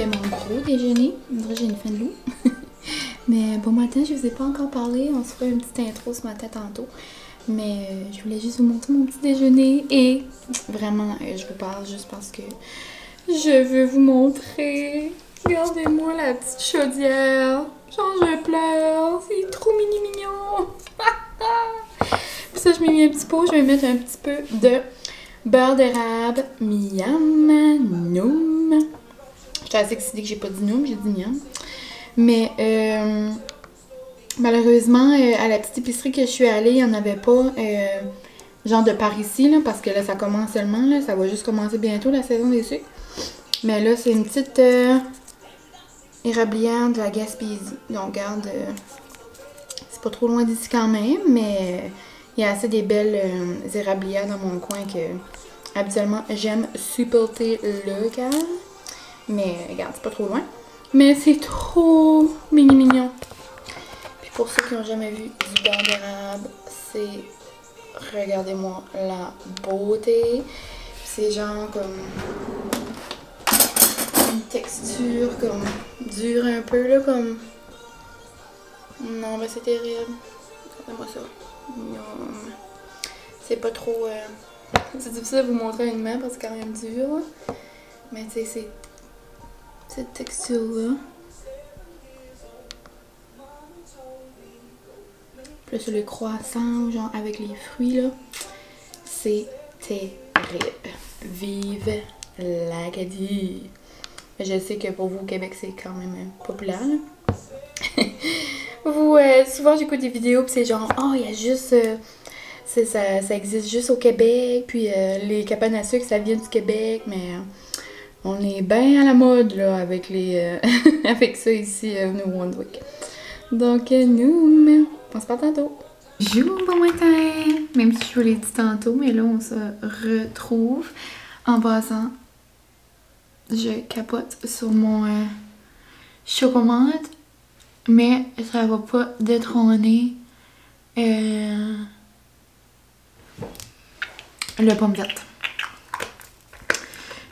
Mon gros déjeuner, on dirait que j'ai une faim de loup. Mais bon matin, je vous ai pas encore parlé, on se fera une petite intro ce matin tantôt. Mais je voulais juste vous montrer mon petit déjeuner et vraiment, je vous parle juste parce que je veux vous montrer. Regardez-moi la petite chaudière. Genre je pleure, c'est trop mignon. Puis ça, je m'ai mis un petit pot, je vais mettre un petit peu de beurre d'érable. Miam, noum. J'étais assez excitée que j'ai pas dit noum, j'ai dit miam. Mais malheureusement, à la petite épicerie que je suis allée, il n'y en avait pas genre de par ici, là, parce que là, ça commence seulement, là, ça va juste commencer bientôt la saison des sucres. Mais là, c'est une petite érablière de la Gaspésie. Donc, regarde, c'est pas trop loin d'ici quand même, mais il y a assez des belles érablières dans mon coin que habituellement j'aime supporter local. Mais regarde, c'est pas trop loin. Mais c'est trop mignon. Puis pour ceux qui n'ont jamais vu du beurre d'érable, c'est... Regardez-moi la beauté. C'est genre comme... une texture comme dure un peu là, comme... Non, mais c'est terrible. Regardez-moi ça. C'est pas trop... C'est difficile de vous montrer une main parce que c'est quand même dur. Mais tu sais, c'est... cette texture-là. Puis là, sur le croissant, genre avec les fruits, là, c'est terrible. Vive l'Acadie! Je sais que pour vous, au Québec, c'est quand même populaire, là. Vous, souvent, j'écoute des vidéos, puis c'est genre, oh, il y a juste... ça existe juste au Québec, puis les cabanes à sucre, ça vient du Québec, mais... on est bien à la mode, là, avec les avec ça ici, au Nouveau-Brunswick. Donc, nous, on se parle tantôt. Bon matin! Même si je vous l'ai dit tantôt, mais là, on se retrouve. En passant, je capote sur mon chocomate, mais ça va pas détrôner le pomme verte.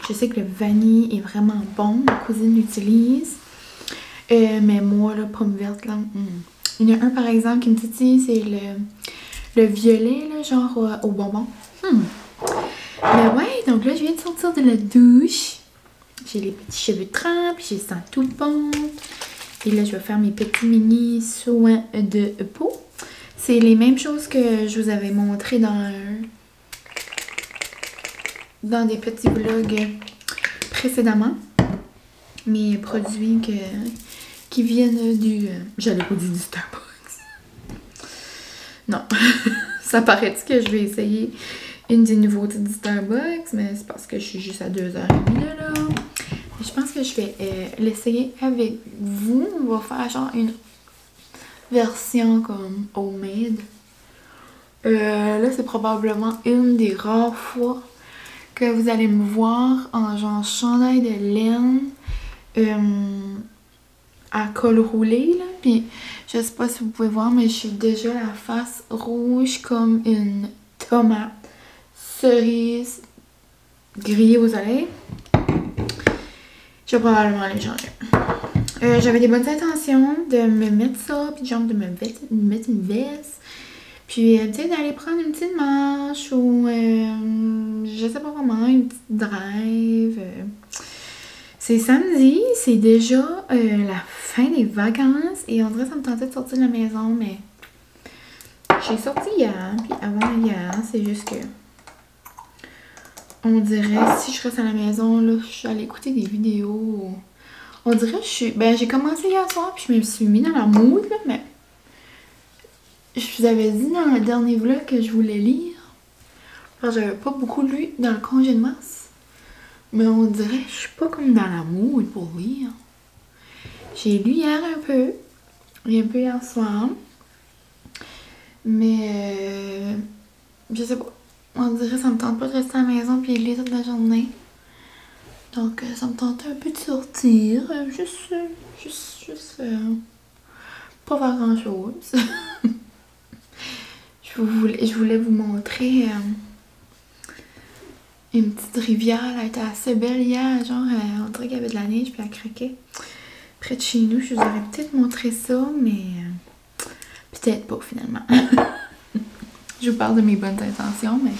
Je sais que le vanille est vraiment bon, ma cousine l'utilise. Mais moi, la pomme verte, là, il y en a un par exemple qui me titille, c'est le violet, là, genre au bonbon. Mais ouais, donc là, je viens de sortir de la douche. J'ai les petits cheveux trempés, je sens tout bon. Et là, je vais faire mes petits mini soins de peau. C'est les mêmes choses que je vous avais montré dans des petits vlogs précédemment. Mes produits qui viennent du... j'allais pas dire du Starbucks. Non. Ça paraît-tu que je vais essayer une des nouveautés du Starbucks, mais c'est parce que je suis juste à 2h30 là. Je pense que je vais l'essayer avec vous. On va faire genre une version comme homemade. Là, c'est probablement une des rares fois que vous allez me voir en genre chandail de laine à col roulé, là. Puis, je sais pas si vous pouvez voir, mais j'ai déjà la face rouge comme une tomate cerise grillée au soleil. Je vais probablement les changer. J'avais des bonnes intentions de me mettre ça, puis genre de me mettre une veste. Puis, tu sais, d'aller prendre une petite marche ou, je sais pas vraiment, une petite drive. C'est samedi, c'est déjà la fin des vacances et on dirait que ça me tentait de sortir de la maison, mais j'ai sorti hier, puis avant hier, c'est juste que on dirait si je reste à la maison, là, je suis allée écouter des vidéos. On dirait que j'ai commencé hier soir, puis je me suis mis dans la mood, là, mais je vous avais dit dans le dernier vlog que je voulais lire. Enfin, j'avais pas beaucoup lu dans le congé de mars. Mais on dirait que je suis pas comme dans la mood pour lire. J'ai lu hier un peu hier soir. Mais je sais pas. On dirait que ça me tente pas de rester à la maison puis de lire toute la journée. Donc ça me tentait un peu de sortir. Juste pas faire grand chose. Je voulais vous montrer une petite rivière. Elle était assez belle hier. Genre, on dirait qu'il y avait de la neige puis elle craquait. Près de chez nous, je vous aurais peut-être montré ça, mais peut-être pas finalement. Je vous parle de mes bonnes intentions, mais...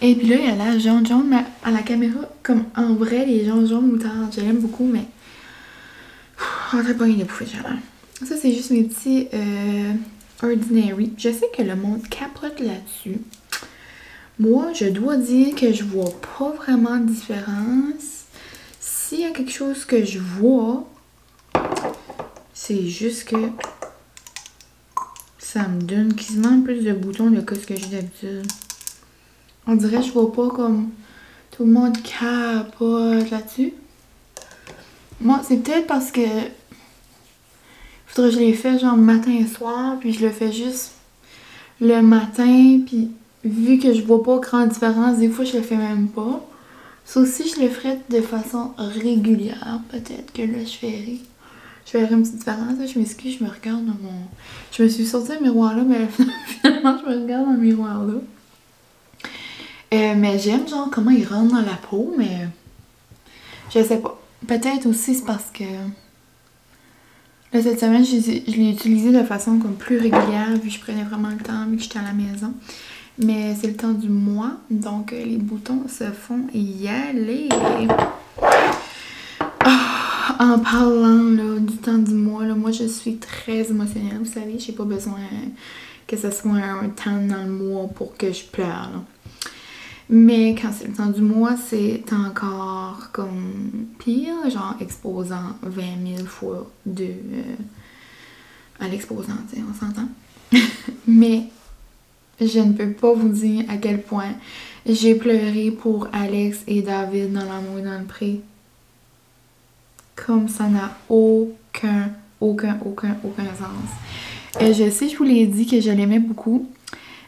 Et puis là, il y a la jaune, mais à la caméra, comme en vrai, les jaunes moutarde, je l'aime beaucoup, mais... On dirait pas une bouffée de chaleur. Ça, c'est juste mes petits Ordinary. Je sais que le monde capote là-dessus. Moi, je dois dire que je vois pas vraiment de différence. S'il y a quelque chose que je vois, c'est juste que ça me donne quasiment plus de boutons de ce que j'ai d'habitude. On dirait que je vois pas comme tout le monde capote là-dessus. Moi, c'est peut-être parce que faudrait que je l'ai fait genre matin et soir, puis je le fais juste le matin, puis vu que je vois pas grande différence, des fois je le fais même pas. Ça aussi, je le ferais de façon régulière. Peut-être que là, je verrai une petite différence. Je m'excuse, je me regarde dans mon... Je me suis sortie un miroir là, mais finalement, je me regarde dans le miroir là. Mais j'aime genre comment il rentre dans la peau, mais je sais pas. Peut-être aussi c'est parce que là, cette semaine, je l'ai utilisé de façon comme plus régulière, vu que je prenais vraiment le temps, vu que j'étais à la maison. Mais c'est le temps du mois, donc les boutons se font y aller. En parlant là, du temps du mois, là, moi je suis très émotionnelle, vous savez, j'ai pas besoin que ce soit un temps dans le mois pour que je pleure. Là. Mais quand c'est le temps du mois, c'est encore comme pire, genre exposant 20 000 fois de à l'exposant, tu sais, on s'entend. Mais je ne peux pas vous dire à quel point j'ai pleuré pour Alex et David dans L'amour dans le pré. Comme ça n'a aucun sens. Je sais, je vous l'ai dit que je l'aimais beaucoup,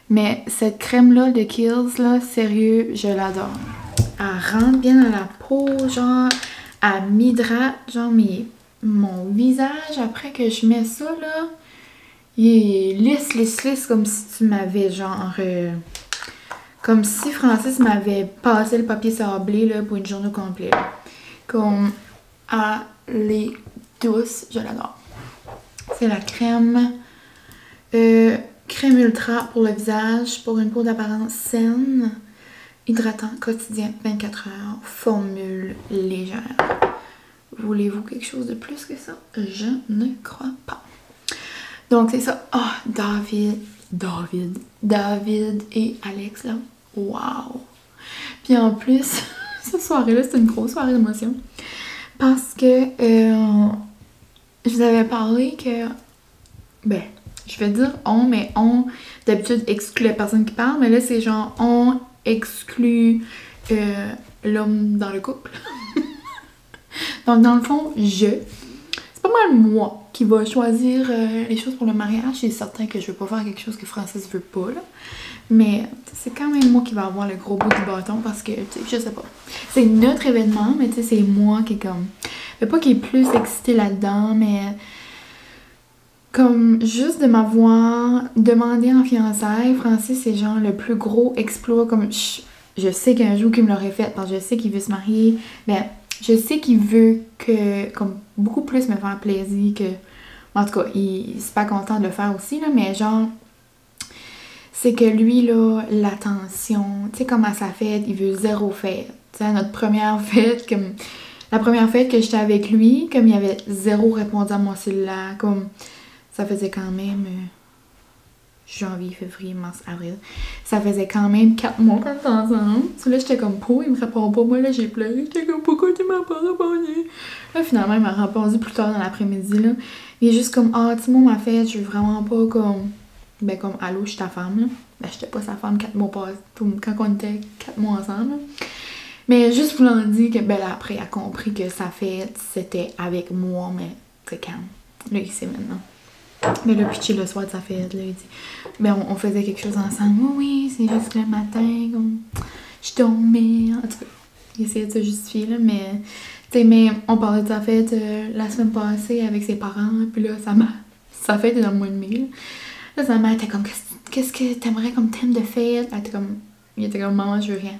mais cette crème-là de Kiehl's, là, sérieux, je l'adore. Elle rentre bien dans la peau, genre, elle m'hydrate, genre, mon visage, après que je mets ça, là, il est lisse, comme si tu m'avais, genre, comme si Francis m'avait passé le papier sablé, là, pour une journée complète. Comme... Elle est douce, je l'adore. C'est la crème ultra pour le visage, pour une peau d'apparence saine, hydratant, quotidien, 24 heures, formule légère. Voulez-vous quelque chose de plus que ça? Je ne crois pas. Donc c'est ça. Oh, David et Alex là. Wow! Puis en plus, cette soirée-là, c'était une grosse soirée d'émotion. Parce que je vous avais parlé que, ben, je vais dire on, mais on, d'habitude, exclut la personne qui parle, mais là, c'est genre on exclut l'homme dans le couple. Donc, dans le fond, c'est pas mal moi qui va choisir les choses pour le mariage. C'est certain que je vais pas faire quelque chose que Francis veut pas, là. Mais c'est quand même moi qui va avoir le gros bout du bâton parce que, je sais pas. C'est notre événement, mais tu sais, c'est moi qui est comme... Pas qui est plus excitée là-dedans, mais... Comme juste de m'avoir demandé en fiançailles, Francis, c'est genre le plus gros exploit. Comme je sais qu'un jour qu'il me l'aurait fait, parce que je sais qu'il veut se marier. Ben, je sais qu'il veut que... Comme beaucoup plus me faire plaisir que... En tout cas, il est pas content de le faire aussi, là, mais genre... C'est que lui, là, l'attention, tu sais, comme à sa fête, il veut zéro fête. Tu sais, à notre première fête, comme La première fête que j'étais avec lui, comme il avait zéro répondu à mon cellulaire, comme ça faisait quand même janvier, février, mars, avril. Ça faisait quand même 4 mois qu'on était ensemble. Là, j'étais comme, pour, il me répond pas. Moi, là, j'ai pleuré. J'étais comme, pourquoi tu m'as pas répondu? Là, finalement, il m'a répondu plus tard dans l'après-midi, là. Il est juste comme, ah, tu moi, ma fête, je veux vraiment pas comme. Ben, comme, allô, je suis ta femme, là. Ben, j'étais pas sa femme 4 mois quand on était 4 mois ensemble, là. Mais juste voulant dire que, ben là, après, il a compris que sa fête, c'était avec moi, mais c'est quand? Là, il sait maintenant. Mais là, pitché le soir de sa fête, là, il dit, ben, on faisait quelque chose ensemble. Oui, c'est juste le matin, comme, je dormais. En tout cas, il essayait de se justifier, là, mais, tu sais, mais on parlait de sa fête la semaine passée avec ses parents, puis là, sa fête est dans le mois de mai, là. Là, sa mère était comme, qu'est-ce que t'aimerais comme thème de fête? Il était comme, maman, je veux rien.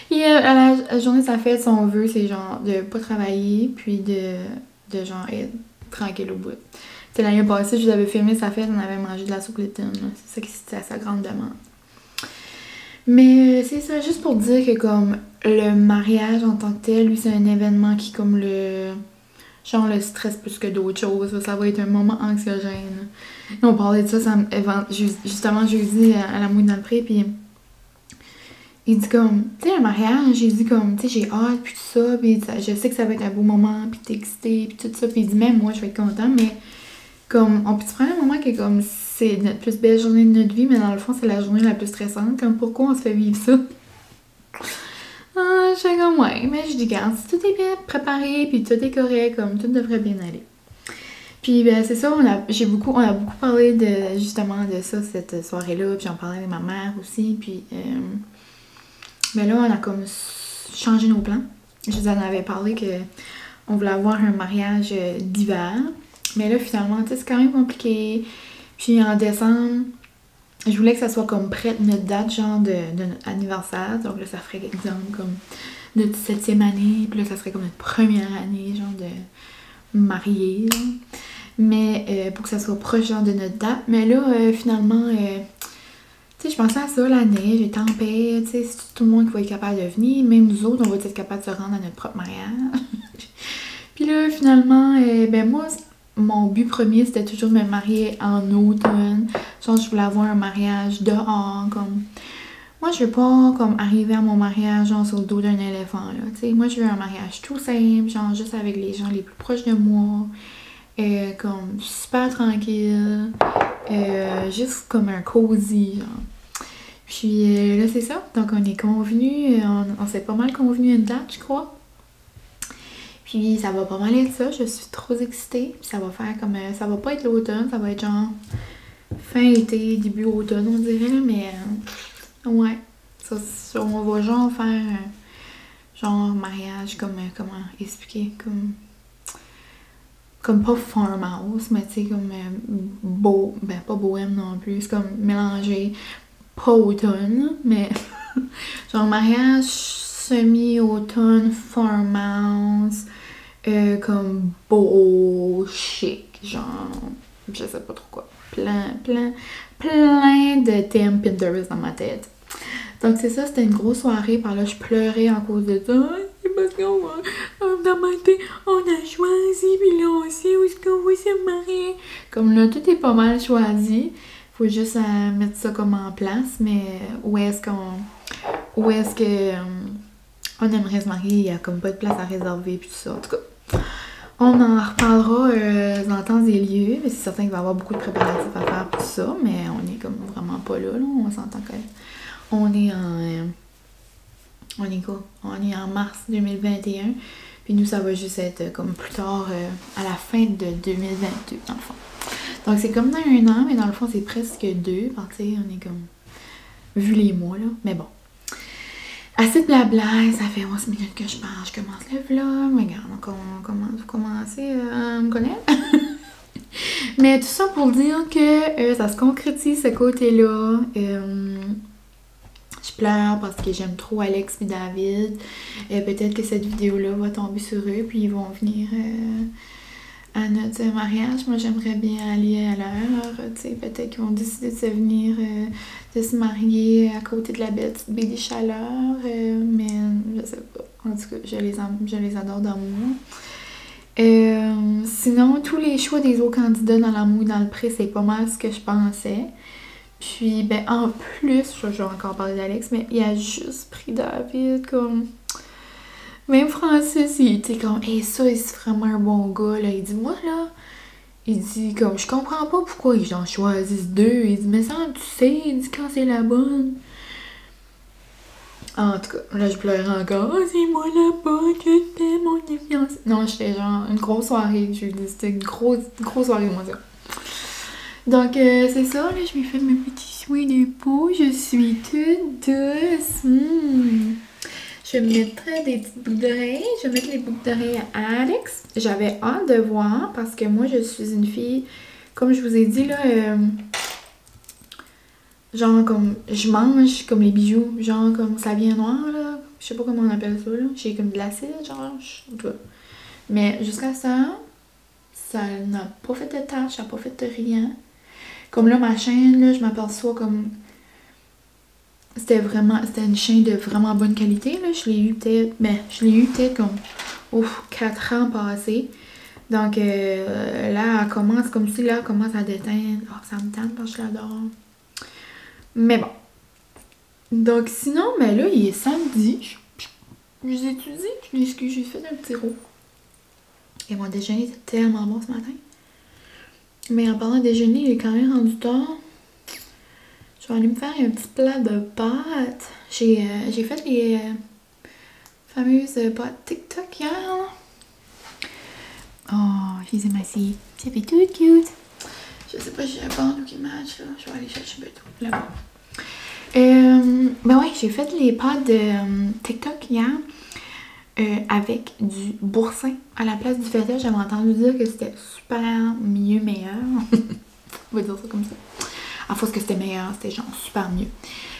Et à la journée de sa fête, son vœu, c'est genre de pas travailler, puis de genre être tranquille au bout. C'est l'année passée, je vous avais filmé sa fête, on avait mangé de la soupe gluten. C'est ça qui c'était à sa grande demande. Mais c'est ça, juste pour dire que comme le mariage en tant que tel, lui, c'est un événement qui comme le stress plus que d'autres choses. Ça va être un moment anxiogène. On parlait de ça, justement jeudi à la mouille dans le pré, puis il dit comme, tu sais, un mariage, j'ai dit comme, tu sais, j'ai hâte, puis tout ça, puis je sais que ça va être un beau moment, puis t'es excité, puis tout ça, puis il dit même moi, je vais être content, mais comme, on peut se prendre un moment que comme, c'est notre plus belle journée de notre vie, mais dans le fond, c'est la journée la plus stressante, comme, pourquoi on se fait vivre ça? Je fais comme, ouais, mais je dis, regarde, si tout est bien préparé, puis tout est correct, comme, tout devrait bien aller. Puis ben c'est ça, on a beaucoup parlé de justement de ça cette soirée-là, puis j'en parlais avec ma mère aussi, puis ben là on a comme changé nos plans. Je vous en avais parlé que on voulait avoir un mariage d'hiver, mais là finalement tu sais c'est quand même compliqué. Puis en décembre, je voulais que ça soit comme près de notre date genre de notre anniversaire, donc là ça ferait exemple comme notre 7e année, puis là ça serait comme notre première année genre de mariée. Là. Mais pour que ça soit proche genre de notre date. Mais là, finalement, tu sais, je pensais à ça, la neige, les tempêtes, tu sais, c'est tout le monde qui va être capable de venir. Même nous autres, on va être capable de se rendre à notre propre mariage. Puis là, finalement, ben moi, mon but premier, c'était toujours de me marier en automne. Genre, je voulais avoir un mariage dehors, comme... Moi, je veux pas, comme, arriver à mon mariage, genre, sur le dos d'un éléphant, là, tu sais. Moi, je veux un mariage tout simple, genre, juste avec les gens les plus proches de moi. Comme super tranquille, juste comme un cosy, genre. Puis là, c'est ça. Donc, on est convenu, on s'est pas mal convenu une date, je crois. Puis, ça va pas mal être ça. Je suis trop excitée. Puis, ça va faire comme... ça va pas être l'automne, ça va être genre fin été, début automne, on dirait, mais... ouais. Ça, on va genre faire genre mariage, comme... comment expliquer? Comme pas farmhouse, mais tu sais, comme beau, ben pas bohème non plus, c'est comme mélangé, pas automne, mais genre mariage semi-automne, farmhouse, comme beau, chic, genre, je sais pas trop quoi, plein de thèmes Pinterest dans ma tête. Donc c'est ça, c'était une grosse soirée, par là je pleurais en cause de ça. C'est parce qu'on dans ma tête, on a choisi, puis là on sait où est-ce qu'on va se marier. Comme là, tout est pas mal choisi. Faut juste mettre ça comme en place, mais où est-ce que on aimerait se marier, il y a comme pas de place à réserver, puis tout ça. En tout cas, on en reparlera dans le temps des lieux, mais c'est certain qu'il va y avoir beaucoup de préparatifs à faire pour tout ça, mais on est comme vraiment pas là, on s'entend quand même. On est quoi? On est en mars 2021. Puis nous, ça va juste être comme plus tard, à la fin de 2022, dans le fond. Donc c'est comme dans 1 an, mais dans le fond, c'est presque 2. Parce que, on est comme... Vu les mois, là. Mais bon. Assez de blabla, ça fait 11 minutes que je parle. Je commence le vlog. Regarde, vous commencez à me connaître. Mais tout ça pour dire que ça se concrétise, ce côté-là. Je pleure parce que j'aime trop Alex et David. Peut-être que cette vidéo-là va tomber sur eux, puis ils vont venir à notre mariage. Moi, j'aimerais bien aller à l'heure. Peut-être qu'ils vont décider de se marier à côté de la belle petite baie des Chaleurs. Mais je sais pas. En tout cas, je les adore d'amour. Sinon, tous les choix des autres candidats dans la mouille dans le pré, c'est pas mal ce que je pensais. Puis, ben, en plus, je vais encore parler d'Alex, mais il a juste pris David comme... Même Francis, il était comme, hey, ça, c'est vraiment un bon gars, là. Il dit, moi, là, il dit, comme, je comprends pas pourquoi ils en choisissent deux. Il dit, mais ça, tu sais, il dit, quand c'est la bonne. En tout cas, là, je pleurais encore. Oh, c'est moi la bonne, je t'aime, mon fiancé. Non, j'étais genre, une grosse soirée, c'était une grosse soirée, moi, ça. Donc, c'est ça, là, je m'ai fait mes petits soins de peau. Je suis toute douce. Je vais mettre des petites boucles d'oreilles. Je vais mettre les boucles d'oreilles à Alex. J'avais hâte de voir parce que moi, je suis une fille, comme je vous ai dit, là, genre comme, je mange comme les bijoux, genre comme ça vient noir, là. Je sais pas comment on appelle ça, là. J'ai comme de l'acide, genre, en tout cas. Mais jusqu'à ça n'a pas fait de tâche, ça n'a pas fait de rien. Comme là, ma chaîne, là, je m'aperçois comme... C'était une chaîne de vraiment bonne qualité, là. Je l'ai eu peut-être comme, 4 ans passés. Donc, là, elle commence comme si, là, elle commence à déteindre. Oh, ça me tente parce que je l'adore. Mais bon. Donc, sinon, ben là, il est samedi. Je vous ai dit, j'ai fait un petit rot. Et mon déjeuner était tellement bon ce matin. Mais en parlant de déjeuner, il est quand même rendu tard. Je vais aller me faire un petit plat de pâtes. J'ai fait les fameuses pâtes TikTok hier. Oh, je les aime assez. Ça fait tout cute. Je sais pas si j'ai un bandeau qui match là. Je vais aller chercher bientôt. Là-bas. Ben ouais, j'ai fait les pâtes de TikTok hier. Avec du boursin à la place du feta. J'avais entendu dire que c'était super meilleur. On va dire ça comme ça. À force que c'était meilleur, c'était genre super mieux.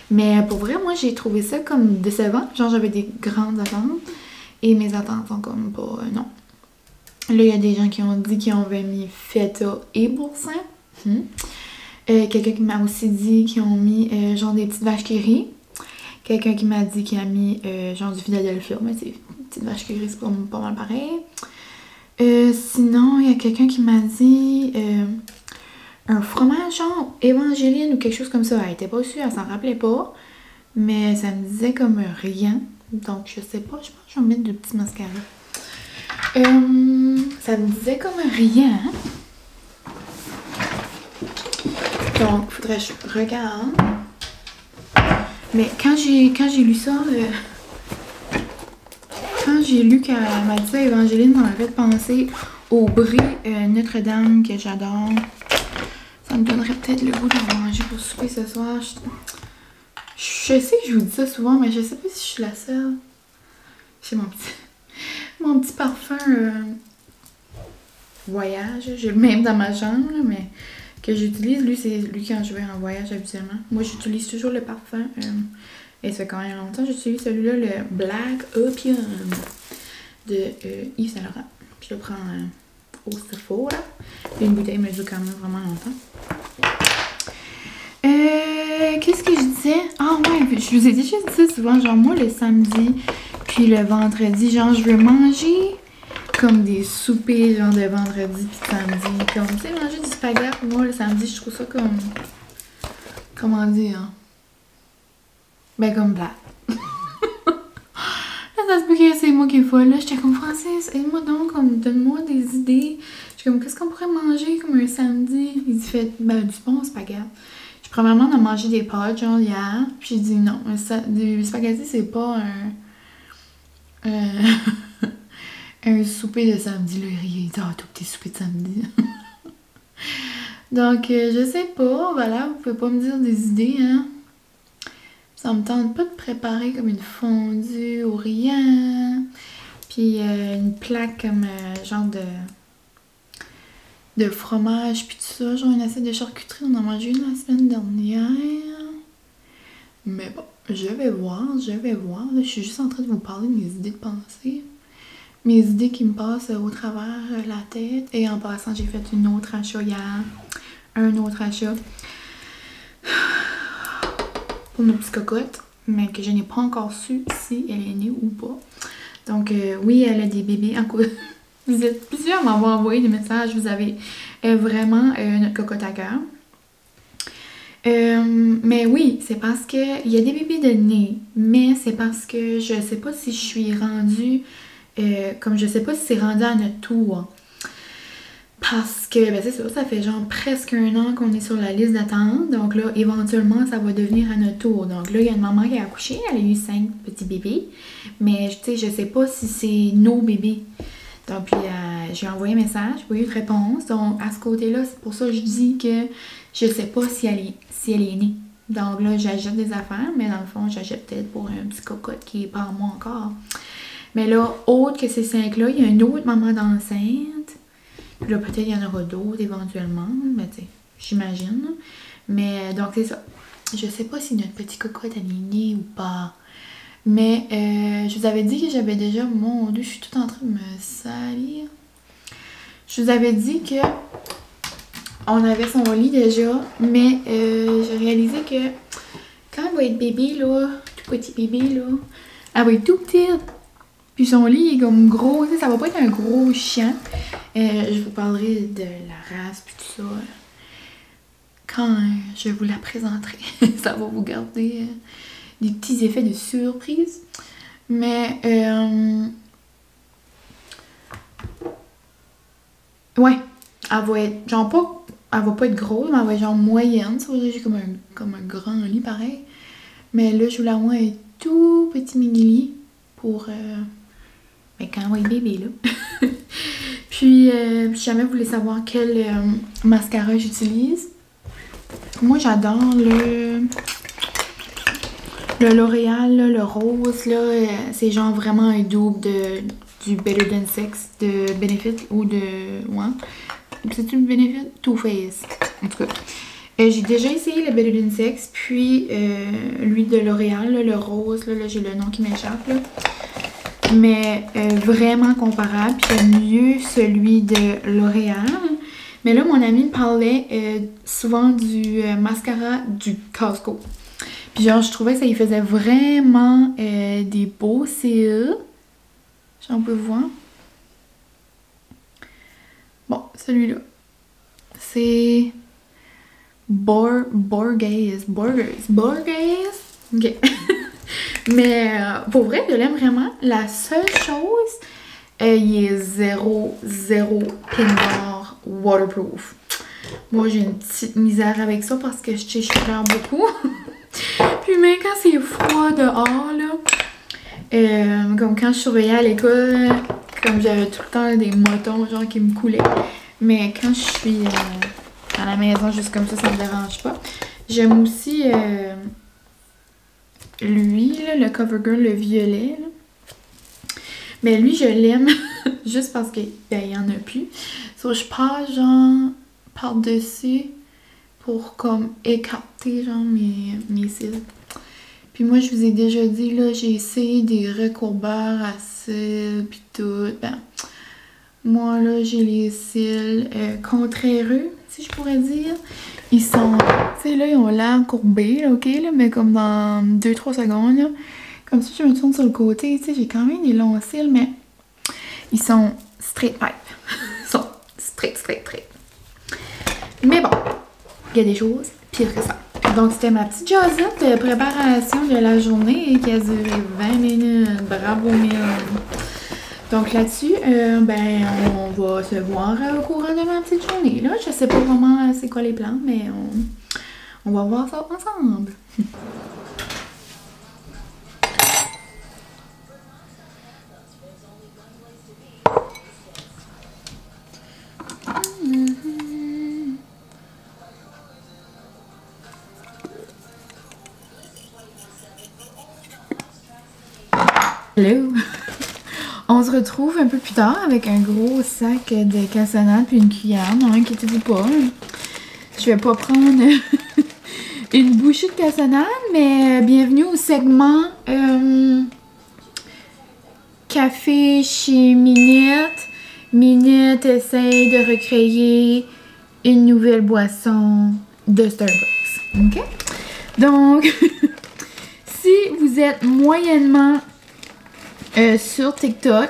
Mais pour vrai, moi j'ai trouvé ça comme décevant. Genre j'avais des grandes attentes. Et mes attentes sont comme pas... non. Là, il y a des gens qui ont dit qu'ils avaient mis feta et boursin. Quelqu'un qui m'a aussi dit qu'ils ont mis genre des petites vaches qui rient. Quelqu'un qui m'a dit qu'il a mis genre du Philadelphia, mais c'est une petite vache qui rit, c'est pas mal pareil. Sinon, il y a quelqu'un qui m'a dit un fromage genre évangéline ou quelque chose comme ça. Elle était pas sûre, elle s'en rappelait pas. Mais ça me disait comme rien. Donc, je sais pas, je pense que je vais mettre du petit mascara. Ça me disait comme rien. Donc, faudrait que je regarde. Mais quand j'ai lu ça, quand j'ai lu qu'elle m'a dit ça, Évangéline m'a fait penser au brie Notre-Dame que j'adore. Ça me donnerait peut-être le goût d'en manger pour souper ce soir. Je sais que je vous dis ça souvent, mais je sais pas si je suis la seule. J'ai mon petit parfum voyage. J'ai le même dans ma chambre, là, mais que j'utilise. Lui, c'est lui quand je vais en voyage habituellement. Moi, j'utilise toujours le parfum. Et ça fait quand même longtemps que j'utilise celui-là, le Black Opium de Yves Saint Laurent. Je le prends au Sephora. Et une bouteille me dure quand même vraiment longtemps. Qu'est-ce que je disais? Ah ouais, je vous ai déjà dit ça souvent. Genre, moi, le samedi, puis le vendredi, genre, je veux manger comme des soupers, genre, de vendredi puis de samedi. Comme, tu sais, manger du spaghetti, moi, le samedi, je trouve ça comme... Comment dire? Hein? Ben, comme plat. Là, ça se peut que c'est moi qui est folle. Là, j'étais comme, Francis, aide-moi donc, comme, donne-moi des idées. J'étais comme, qu'est-ce qu'on pourrait manger comme un samedi? Il dit, ben, du bon spaghetti. Premièrement, on a mangé des pâtes, genre, hier. Puis j'ai dit non, du spaghetti, c'est pas un souper de samedi. Là, il dit, ah, tout petit souper de samedi. Donc, je sais pas, voilà, vous pouvez pas me dire des idées, hein. Ça me tente pas de préparer comme une fondue ou rien. Puis une plaque comme genre de fromage puis tout ça, genre une assiette de charcuterie, on en a mangé une la semaine dernière. Mais bon, je vais voir. Là, je suis juste en train de vous parler de mes idées de pensée. Mes idées qui me passent au travers la tête. Et en passant, j'ai fait une autre achat hier. Un autre achat. Pour nos petites cocottes. Mais que je n'ai pas encore su si elle est née ou pas. Donc, oui, elle a des bébés en cours. Vous êtes plusieurs à m'avoir envoyé des messages. Vous avez vraiment notre cocotte à cœur. Mais oui, c'est parce que il y a des bébés de nez. Mais c'est parce que je sais pas si je suis rendue... comme je sais pas si c'est rendu à notre tour. Parce que, ben c'est ça fait genre presque 1 an qu'on est sur la liste d'attente. Donc là, éventuellement, ça va devenir à notre tour. Donc là, il y a une maman qui a accouché. Elle a eu 5 petits bébés. Mais, tu sais, je sais pas si c'est nos bébés. Donc, puis, j'ai envoyé un message, j'ai pas eu de réponse. Donc, à ce côté-là, c'est pour ça que je dis que je sais pas si elle est née. Donc là, j'achète des affaires, mais dans le fond, j'achète peut-être pour un petit cocotte qui est pas à moi encore. Mais là, autre que ces 5-là, il y a une autre maman d'enceinte. Puis là, peut-être il y en aura d'autres éventuellement. Mais tu sais, j'imagine. Mais donc, c'est ça. Je sais pas si notre petit cocotte elle est née ou pas. Mais je vous avais dit que j'avais déjà... Mon Dieu, je suis tout en train de me salir. Je vous avais dit que on avait son lit déjà. Mais j'ai réalisé que quand elle va être bébé, là, tout petit bébé, là, elle va être tout petite. Puis son lit est comme gros, ça va pas être un gros chien. Je vous parlerai de la race puis tout ça quand je vous la présenterai. Ça va vous garder des petits effets de surprise. Mais ouais, elle va être genre pas, elle va pas être grosse, mais elle va être genre moyenne. Ça veut dire que j'ai comme un grand lit pareil. Mais là, je vous la vois un tout petit mini lit pour quand on va être bébé, là. Puis, si jamais vous voulez savoir quel mascara j'utilise, moi, j'adore le L'Oréal, là, le rose, là, c'est genre vraiment un double du Better Than Sex de Benefit ou de... Ouais. C'est-tu Benefit? Too Faced. En tout cas. J'ai déjà essayé le Better Than Sex, puis lui de L'Oréal, le rose, là j'ai le nom qui m'échappe, là. Mais vraiment comparable. Puis j'aime mieux celui de L'Oréal. Mais là, mon ami me parlait souvent du mascara du Costco. Puis genre, je trouvais que ça lui faisait vraiment des beaux cils. J'en peux voir. Bon, celui-là. C'est Borges. Ok. Mais pour vrai, je l'aime vraiment. La seule chose, il est 0 pin bar waterproof. Moi, j'ai une petite misère avec ça parce que je pleure beaucoup. Puis même quand c'est froid dehors, là, comme quand je surveillais à l'école, comme j'avais tout le temps des motons genre qui me coulaient. Mais quand je suis à la maison juste comme ça me dérange pas. J'aime aussi lui, là, le CoverGirl, le violet. Là. Mais lui, je l'aime juste parce qu'il y en a plus. So, je passe genre par-dessus pour comme écarter genre mes cils. Puis moi, je vous ai déjà dit, là, j'ai essayé des recourbeurs à cils pis tout. Ben, moi, là, j'ai les cils contraireux, si je pourrais dire. Ils sont, tu sais, là, ils ont l'air courbés, là, ok, là, mais comme dans 2-3 secondes, là. Comme si je me tourne sur le côté, tu sais, j'ai quand même des longs cils, mais ils sont straight pipe. Ils sont straight. Mais bon, il y a des choses pires que ça. Donc, c'était ma petite jasette de préparation de la journée qui a duré 20 minutes. Bravo, Mille. Donc, là-dessus, ben, on va se voir au courant de ma petite journée. Là, je sais pas vraiment c'est quoi les plans, mais on va voir ça ensemble. Hello! On se retrouve un peu plus tard avec un gros sac de cassonade puis une cuillère. Non, inquiétez-vous pas. Je vais pas prendre une bouchée de cassonade, mais bienvenue au segment café chez Minette. Minette essaye de recréer une nouvelle boisson de Starbucks. OK? Donc, si vous êtes moyennement sur TikTok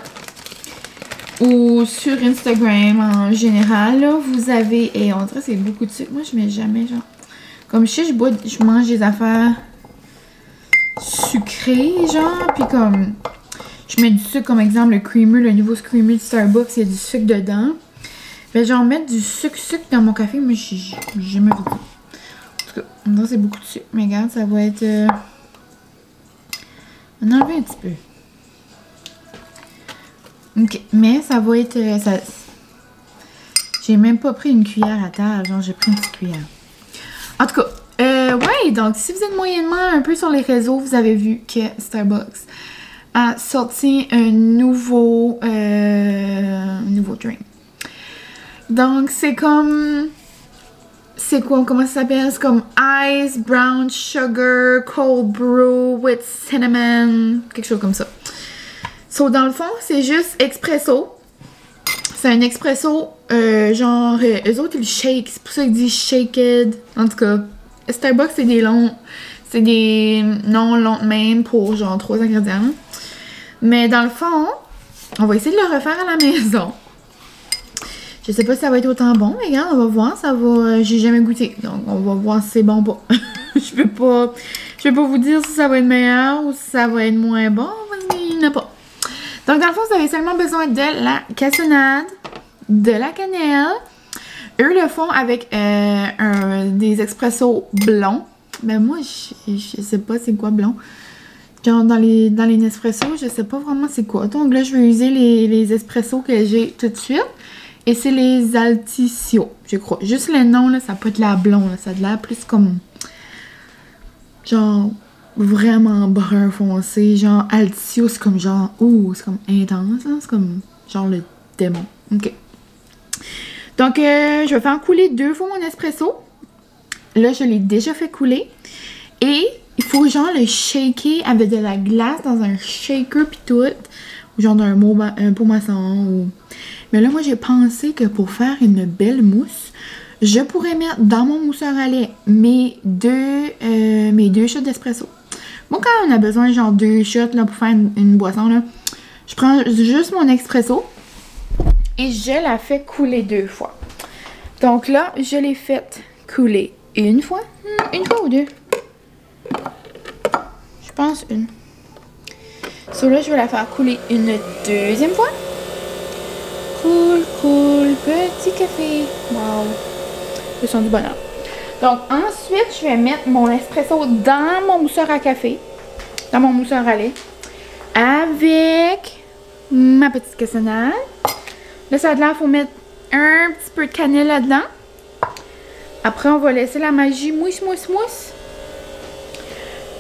ou sur Instagram en général, là, vous avez... Et on dirait que c'est beaucoup de sucre. Moi, je mets jamais, genre... Comme je sais, je mange des affaires sucrées, genre, puis comme... Je mets du sucre, comme exemple, le creamer, le nouveau creamer de Starbucks, il y a du sucre dedans. Ben, genre, mettre du sucre dans mon café, mais j'ai jamais vu ça. En tout cas, on dirait que c'est beaucoup de sucre. Mais regarde, ça va être... On enlève un petit peu. Ok, mais ça va être... J'ai même pas pris une cuillère à table, genre j'ai pris une petite cuillère. En tout cas, ouais, donc si vous êtes moyennement un peu sur les réseaux, vous avez vu que Starbucks a sorti un nouveau drink. Donc c'est comme... C'est quoi? Comment ça s'appelle? C'est comme Ice Brown Sugar Cold Brew with Cinnamon. Quelque chose comme ça. So, dans le fond, c'est juste expresso. C'est un expresso, genre, eux autres, ils shake. C'est pour ça qu'ils disent shaked. En tout cas, Starbucks, c'est des longs. C'est des noms longs même pour, genre, 3 ingrédients. Mais dans le fond, on va essayer de le refaire à la maison. Je sais pas si ça va être autant bon, mais regarde, on va voir. Ça va. J'ai jamais goûté. Donc, on va voir si c'est bon ou pas. Je peux pas vous dire si ça va être meilleur ou si ça va être moins bon. Il n'y en a pas. Donc, dans le fond, vous avez seulement besoin de la cassonade, de la cannelle. Eux le font avec des expressos blonds. Ben moi, je sais pas c'est quoi blond. Genre, dans les Nespresso, je sais pas vraiment c'est quoi. Donc là, je vais user les espressos que j'ai tout de suite. Et c'est les Altisio, je crois. Juste le nom, là, ça peut être la blonde. Là. Ça a l'air plus comme... Genre... Vraiment brun foncé, genre Altisio, c'est comme genre, ouh, c'est comme intense, c'est comme genre le démon. Ok. Donc, je vais faire couler 2 fois mon espresso. Là, je l'ai déjà fait couler. Et il faut genre le shaker avec de la glace dans un shaker pis tout. Ou genre un pot maçon. Ou... Mais là, moi, j'ai pensé que pour faire une belle mousse, je pourrais mettre dans mon mousseur à lait mes deux shots d'espresso. Bon, quand on a besoin, genre 2 shots là, pour faire une boisson, là, je prends juste mon expresso et je la fais couler 2 fois. Donc là, je l'ai fait couler une fois. Une fois ou 2? Je pense une. So là, je vais la faire couler une 2e fois. Cool, petit café. Wow. Le son du bonheur. Donc, ensuite, je vais mettre mon espresso dans mon mousseur à café. Dans mon mousseur à lait. Avec ma petite cassonade. Là, ça a l'air, il faut mettre un petit peu de cannelle là-dedans. Après, on va laisser la magie mousse.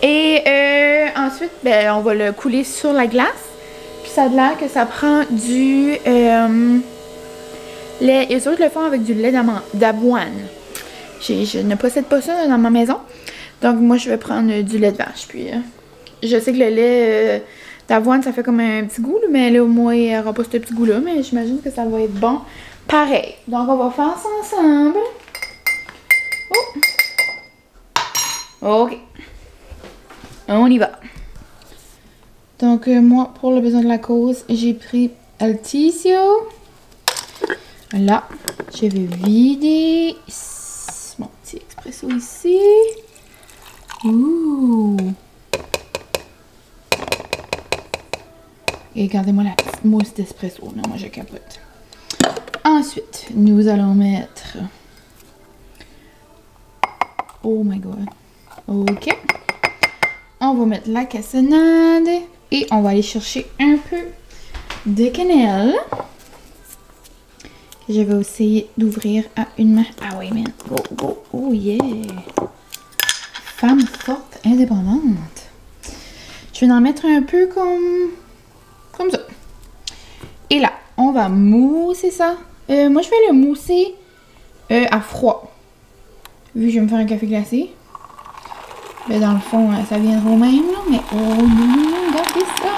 Et ensuite, ben, on va le couler sur la glace. Puis, ça a l'air que ça prend du lait. Les autres le font avec du lait d'avoine. Je ne possède pas ça dans ma maison. Donc, moi, je vais prendre du lait de vache. Puis, je sais que le lait d'avoine, ça fait comme un petit goût. Mais là, moi, il n'y aura pas ce petit goût-là. Mais j'imagine que ça va être bon pareil. Donc, on va faire ça ensemble. Oh. OK. On y va. Donc, moi, pour le besoin de la cause, j'ai pris Altisio. Là, je vais vider mon petit expresso ici. Ouh! Et regardez-moi la petite mousse d'espresso. Là, moi, je capote. Ensuite, nous allons mettre... Oh my god. OK. On va mettre la cassonade. Et on va aller chercher un peu de cannelle. Je vais essayer d'ouvrir à une main. Ah oui, man. Go. Oh yeah. Femme forte, indépendante. Je vais en mettre un peu comme ça. Et là, on va mousser ça. Moi, je vais le mousser à froid. Vu que je vais me faire un café glacé. Mais dans le fond, ça viendra au même, là. Mais oh non, regardez ça.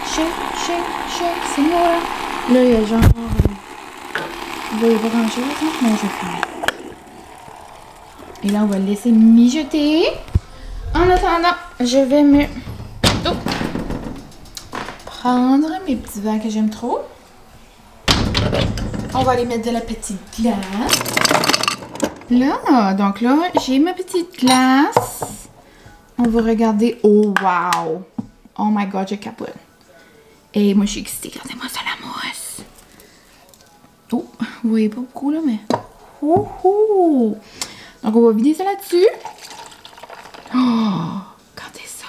Shake, c'est moi. Là, il y a genre... Il va y avoir grand-chose, hein? Non, je vais faire. Et là, on va le laisser mijoter. En attendant, je vais me prendre mes petits verres que j'aime trop. On va aller mettre de la petite glace. Là, donc là, j'ai ma petite glace. On va regarder. Oh, wow! Oh my god, je capote. Et moi, je suis excitée. Regardez-moi ça, la mousse. Oh, vous voyez pas beaucoup, là, mais... Ouhou! Donc, on va vider ça là-dessus. Oh! Regardez ça!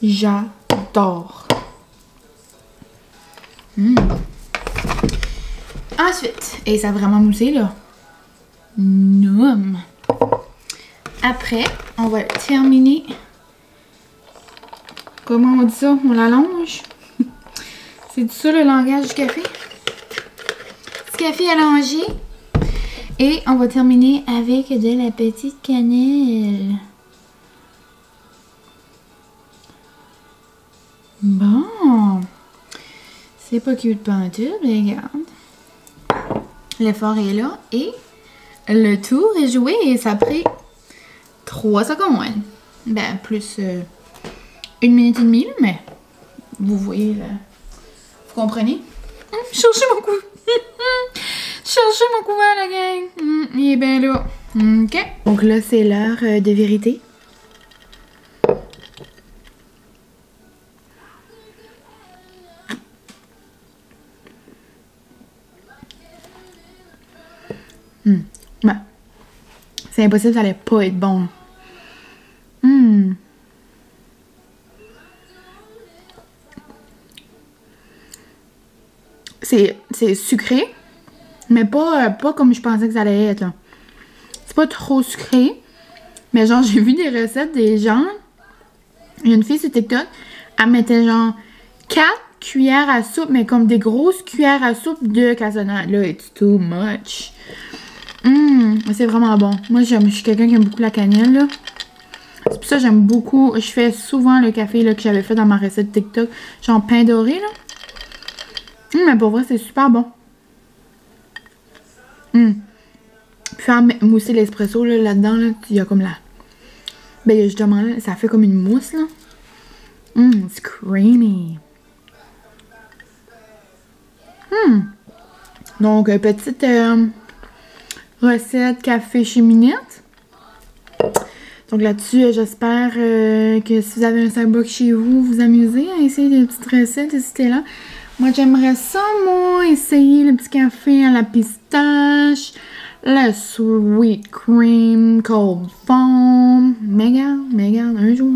J'adore! Ensuite, et ça a vraiment moussé, là. Noum! Après, on va terminer. Comment on dit ça? On l'allonge? C'est ça le langage du café? Du café allongé. Et on va terminer avec de la petite cannelle. Bon. C'est pas cute pantoute, mais regarde. L'effort est là et le tour est joué et ça a pris 3 secondes. Ben, plus 1 minute et demie, mais vous voyez, là. Vous comprenez? Cherchez mon coup. Cherchez mon couvert, la gang. Il est bien là. OK. Donc là, c'est l'heure de vérité. Ben, c'est impossible, ça allait pas être bon. C'est sucré, mais pas comme je pensais que ça allait être. C'est pas trop sucré, mais genre, j'ai vu des recettes des gens. Il y a une fille sur TikTok, elle mettait genre 4 cuillères à soupe, mais comme des grosses cuillères à soupe de cassonade. Là, it's too much. C'est vraiment bon. Moi, je suis quelqu'un qui aime beaucoup la cannelle, là. C'est pour ça que j'aime beaucoup. Je fais souvent le café là, que j'avais fait dans ma recette TikTok. Genre pain doré, là. Mais pour vrai, c'est super bon. Puis faire mousser l'espresso, là-dedans, là, il y a comme la... Ben, justement, là, ça fait comme une mousse, là. It's creamy. Donc, petite... recette café chez Minette. Donc là-dessus, j'espère que si vous avez un Starbucks chez vous, vous amusez à essayer des petites recettes, n'hésitez là. Moi, j'aimerais ça, moi, essayer le petit café à la pistache, le sweet cream, cold foam. Mais regarde, un jour.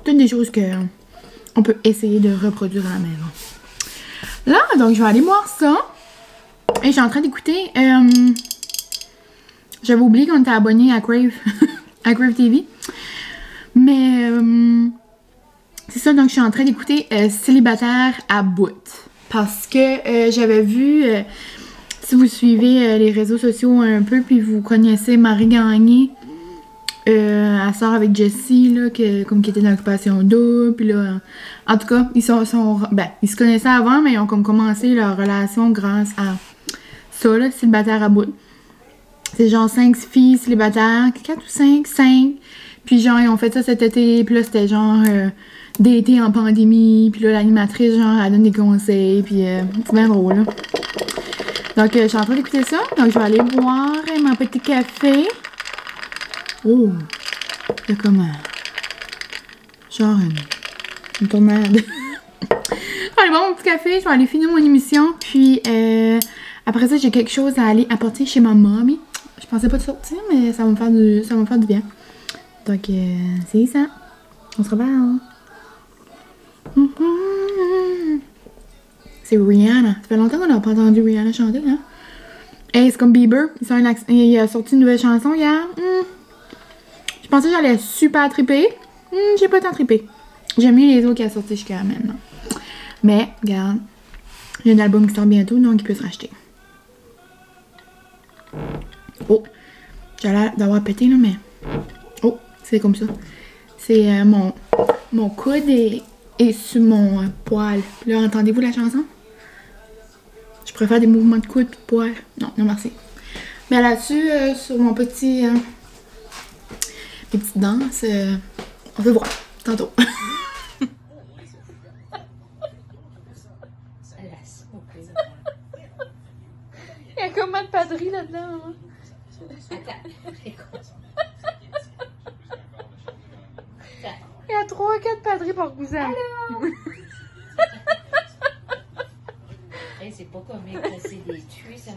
Toutes des choses que on peut essayer de reproduire à la maison. Là, donc, je vais aller boire ça. Et je suis en train d'écouter... J'avais oublié qu'on était abonné à Crave. à Crave TV. Mais... c'est ça, donc je suis en train d'écouter Célibataire à bout. Parce que j'avais vu... si vous suivez les réseaux sociaux un peu, puis vous connaissez Marie Gagné... elle sort avec Jessie, là, comme qui était dans l'occupation double, puis là, en tout cas, ils se connaissaient avant, mais ils ont comme commencé leur relation grâce à ça, là, Célibataire à bout. C'est genre 5 filles célibataires, 4 ou 5, puis genre, ils ont fait ça cet été, puis là, c'était genre d'été en pandémie, puis là, l'animatrice, genre, elle donne des conseils, puis c'est bien drôle, là. Donc, je suis en train d'écouter ça, donc je vais aller boire mon petit café. Oh! Il y a comme genre une tornade. Allez, bon, mon petit café, je vais aller finir mon émission. Puis, après ça, j'ai quelque chose à aller apporter chez ma mamie. Je pensais pas de sortir, mais ça va me faire du bien. Donc, c'est ça. On se reparle. C'est Rihanna. Ça fait longtemps qu'on n'a pas entendu Rihanna chanter, hein? Hey, c'est comme Bieber. Il a sorti une nouvelle chanson hier. Je pensais que j'allais super triper. J'ai pas tant trippé. J'aime mieux les autres qui a sorti jusqu'à maintenant. Mais, regarde. J'ai un album qui sort bientôt, donc il peut se racheter. Oh! J'ai l'air d'avoir pété, là, mais... Oh! C'est comme ça. C'est mon coude est sur mon poil. Là, entendez-vous la chanson? Je préfère des mouvements de coude et de poil. Non, non merci. Mais là-dessus, sur mon petit... Les petites danses, on peut voir tantôt. Il y a combien de padris là-dedans? Hein? Il y a 3 ou 4 padris par cousin. Hey, c'est pas comique, c'est des tués, ça.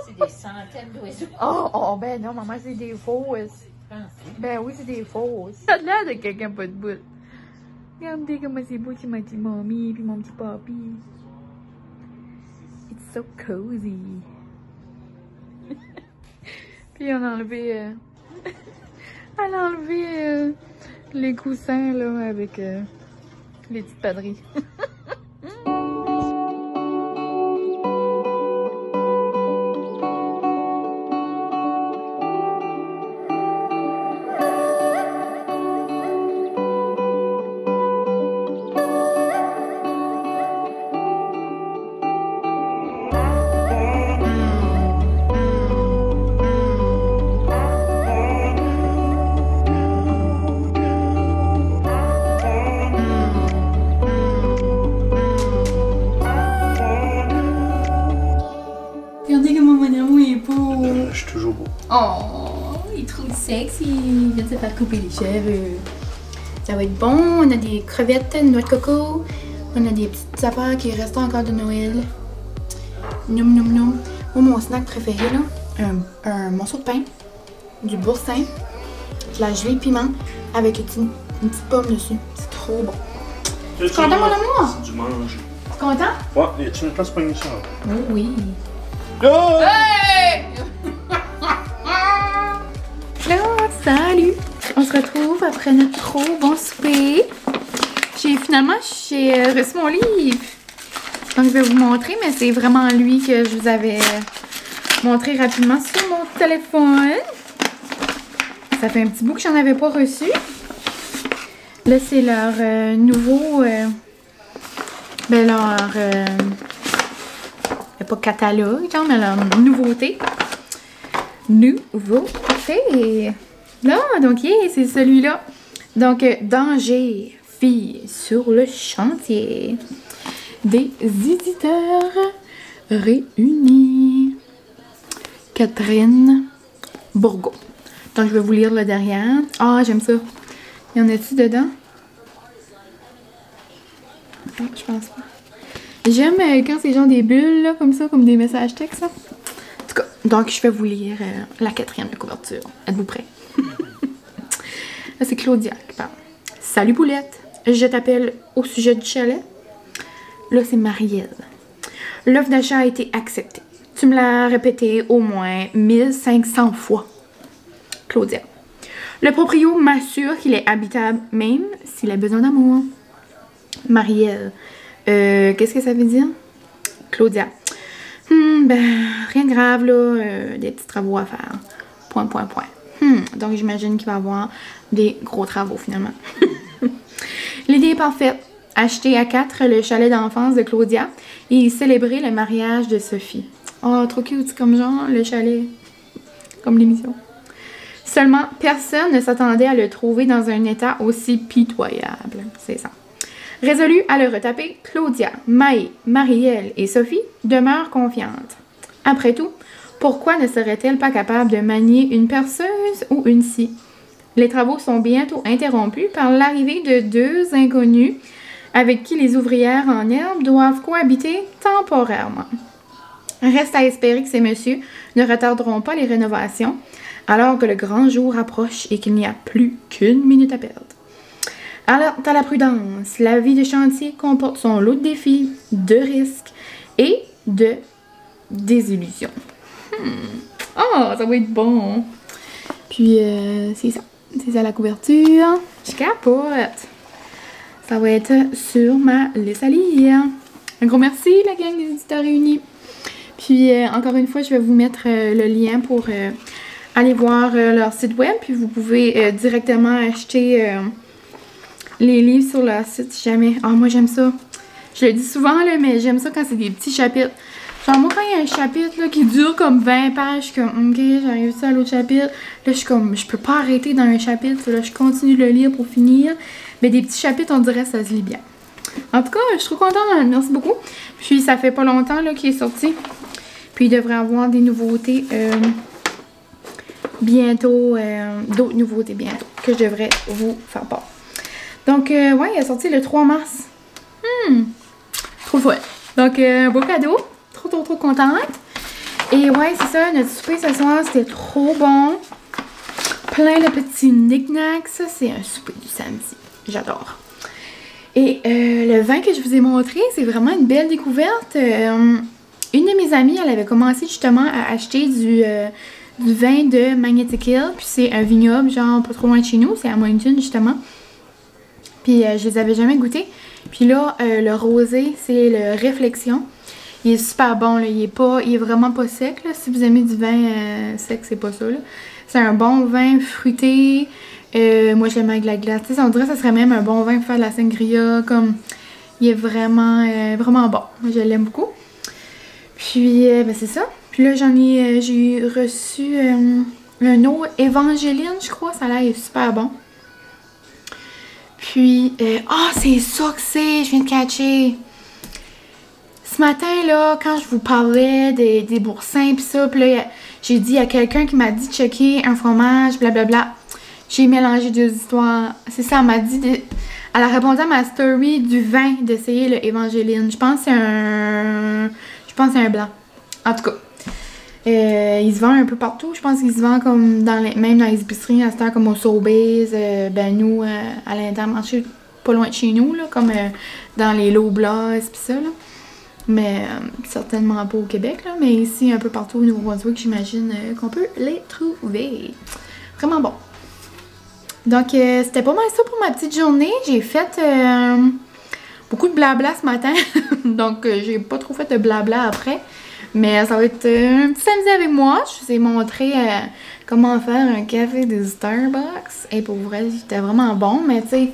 C'est des centaines d'oiseaux. Oh, ben non, maman, c'est des fausses. Ben oui, c'est des fausses. Ça a l'air de quelqu'un pas de bout. Regardez comment c'est beau, c'est ma petite mamie puis mon petit papy. It's so cozy. Puis on a enlevé... elle a enlevé les coussins là avec les petites padries. Je suis toujours beau. Oh, il est trop sexy. Il vient de se faire couper les cheveux. Ça va être bon. On a des crevettes, noix de coco. On a des petites affaires qui restent encore de Noël. Noum noum noum. Moi, mon snack préféré, là, un morceau de pain, du boursin, de la gelée piment avec une petite pomme dessus. C'est trop bon. Tu es content, mon amour? C'est du manger. Tu es content? Ouais, y a-tu une place pour une ça? Oh oui. Oh! Hey! Là, salut! On se retrouve après notre trop bon souper. J'ai reçu mon livre. Donc, je vais vous montrer, mais c'est vraiment lui que je vous avais montré rapidement sur mon téléphone. Ça fait un petit bout que j'en avais pas reçu. Là, c'est leur nouveau... pas catalogue, genre, mais leur nouveauté. Là, donc, yeah, c'est celui-là. Donc, Danger, fille sur le chantier. Des éditeurs réunis. Catherine Bourgault. Donc, je vais vous lire le derrière. Ah, j'aime ça. Y en a-tu dedans? Ah, je pense pas. J'aime quand c'est genre des bulles, là, comme ça, comme des messages textes. Là. En tout cas, donc je vais vous lire la 4e de couverture. Êtes-vous prêts? Là, c'est Claudia qui parle. Salut Poulette, je t'appelle au sujet du chalet. Là, c'est Marielle. L'offre d'achat a été acceptée. Tu me l'as répété au moins 1500 fois. Claudia. Le proprio m'assure qu'il est habitable, même s'il a besoin d'amour. Marielle. Qu'est-ce que ça veut dire? Claudia. Ben, rien de grave, là. Des petits travaux à faire. Point. Donc, j'imagine qu'il va y avoir des gros travaux, finalement. L'idée est parfaite. Acheter à 4 le chalet d'enfance de Claudia et célébrer le mariage de Sophie. Oh, trop cute, comme genre, le chalet. Comme l'émission. Seulement, personne ne s'attendait à le trouver dans un état aussi pitoyable. C'est ça. Résolue à le retaper, Claudia, Maë, Marielle et Sophie demeurent confiantes. Après tout, pourquoi ne serait-elle pas capable de manier une perceuse ou une scie? Les travaux sont bientôt interrompus par l'arrivée de 2 inconnus avec qui les ouvrières en herbe doivent cohabiter temporairement. Reste à espérer que ces messieurs ne retarderont pas les rénovations alors que le grand jour approche et qu'il n'y a plus qu'une minute à perdre. Alerte à la prudence, la vie de chantier comporte son lot de défis, de risques et de désillusions. Oh, ça va être bon! Puis, c'est ça. C'est ça la couverture. Je capote! Ça va être sur ma liste à lire. Un gros merci, la gang des éditeurs réunis. Puis, encore une fois, je vais vous mettre le lien pour aller voir leur site web. Puis, vous pouvez directement acheter les livres sur leur site si jamais. Ah, moi, j'aime ça. Je le dis souvent, là, mais j'aime ça quand c'est des petits chapitres. Genre, moi, quand il y a un chapitre là, qui dure comme 20 pages, je suis comme, ok, j'arrive ça à l'autre chapitre. Là, je suis comme, je peux pas arrêter dans un chapitre. Là, je continue de le lire pour finir. Mais des petits chapitres, on dirait que ça se lit bien. En tout cas, je suis trop contente. Merci beaucoup. Puis, ça fait pas longtemps là qu'il est sorti. Puis, il devrait avoir des nouveautés bientôt. D'autres nouveautés bientôt que je devrais vous faire part. Donc, ouais, il est sorti le 3 mars. Trop fun. Donc, un beau cadeau. Trop contente. Et ouais, c'est ça, notre souper ce soir, c'était trop bon. Plein de petits knick-knacks. Ça, c'est un souper du samedi. J'adore. Et le vin que je vous ai montré, c'est vraiment une belle découverte. Une de mes amies, elle avait commencé justement à acheter du vin de Magnetic Hill. Puis c'est un vignoble, genre pas trop loin de chez nous. C'est à Moncton, justement. Puis je les avais jamais goûtés. Puis là, le rosé, c'est le Réflexion. Il est super bon, là. Il est vraiment pas sec, là. Si vous aimez du vin sec, c'est pas ça, là. C'est un bon vin fruité. Moi, je l'aime avec la glace. Tu sais, on dirait que ça serait même un bon vin pour faire de la sangria. Comme, il est vraiment bon. Moi, je l'aime beaucoup. Puis, ben, c'est ça. Puis là, j'ai reçu un eau Évangéline, je crois. Ça a l'air super bon. Puis, c'est ça que c'est. Je viens de catcher. Ce matin, là, quand je vous parlais des boursins pis ça, pis là, j'ai dit à quelqu'un qui m'a dit de checker un fromage, blablabla. J'ai mélangé deux histoires. C'est ça, elle m'a dit... Elle a répondu à ma story du vin d'essayer le Évangéline. Je pense que c'est un blanc. En tout cas. Il se vend un peu partout. Je pense qu'il se vend comme même dans les épiceries, à cette heure, comme au Sobeys. Ben nous, à l'Intermarché, pas loin de chez nous, là, comme dans les Loblaws pis ça, là. Mais certainement pas au Québec, là, mais ici, un peu partout au Nouveau-Brunswick, j'imagine qu'on peut les trouver. Vraiment bon. Donc, c'était pas mal ça pour ma petite journée. J'ai fait beaucoup de blabla ce matin. Donc, j'ai pas trop fait de blabla après. Mais ça va être un petit samedi avec moi. Je vous ai montré comment faire un café de Starbucks. Et pour vrai, c'était vraiment bon. Mais tu sais,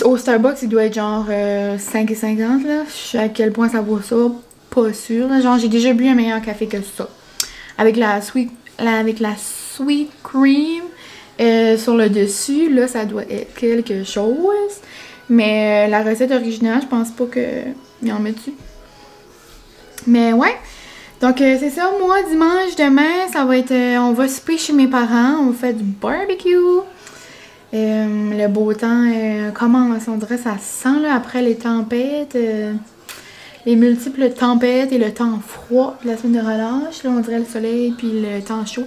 au Starbucks, il doit être genre 5,50 là. Je sais à quel point ça vaut ça. Pas sûr. Là. Genre, j'ai déjà bu un meilleur café que ça. Avec la sweet cream sur le dessus. Là, ça doit être quelque chose. Mais la recette originale, je pense pas qu'il en met dessus. Mais ouais. Donc, c'est ça. Moi, dimanche, demain, ça va être... on va souper chez mes parents. On va faire du barbecue. Le beau temps commence, on dirait, ça sent là, après les tempêtes, les multiples tempêtes et le temps froid de la semaine de relâche. Là, on dirait le soleil puis le temps chaud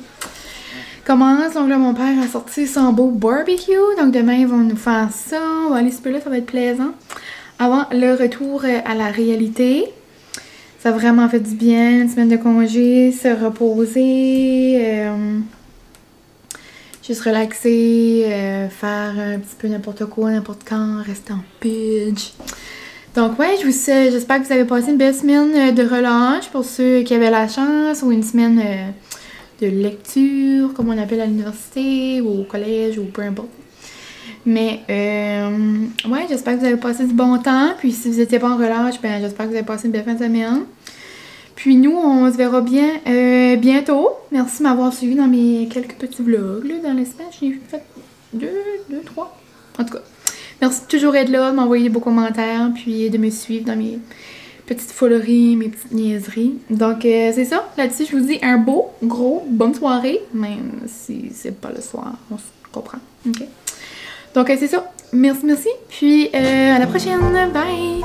commence. Donc là, mon père a sorti son beau barbecue. Donc demain, ils vont nous faire ça. On va aller souper là, ça va être plaisant. Avant le retour à la réalité. Ça a vraiment fait du bien, une semaine de congé, se reposer. Juste relaxer, faire un petit peu n'importe quoi, n'importe quand, rester en pitch. Donc ouais, j'espère que vous avez passé une belle semaine de relâche pour ceux qui avaient la chance, ou une semaine de lecture, comme on appelle à l'université, ou au collège, ou peu importe. Mais ouais, j'espère que vous avez passé du bon temps. Puis si vous n'étiez pas en relâche, ben j'espère que vous avez passé une belle fin de semaine. Puis nous, on se verra bien bientôt. Merci de m'avoir suivi dans mes quelques petits vlogs là, dans l'espace. J'ai fait 2, 3. En tout cas, merci de toujours être là, de m'envoyer des beaux commentaires, puis de me suivre dans mes petites foleries, mes petites niaiseries. Donc, c'est ça. Là-dessus, je vous dis un beau, gros, bonne soirée. Même si c'est pas le soir, on se comprend. OK? Donc, c'est ça. Merci. Puis, à la prochaine. Bye!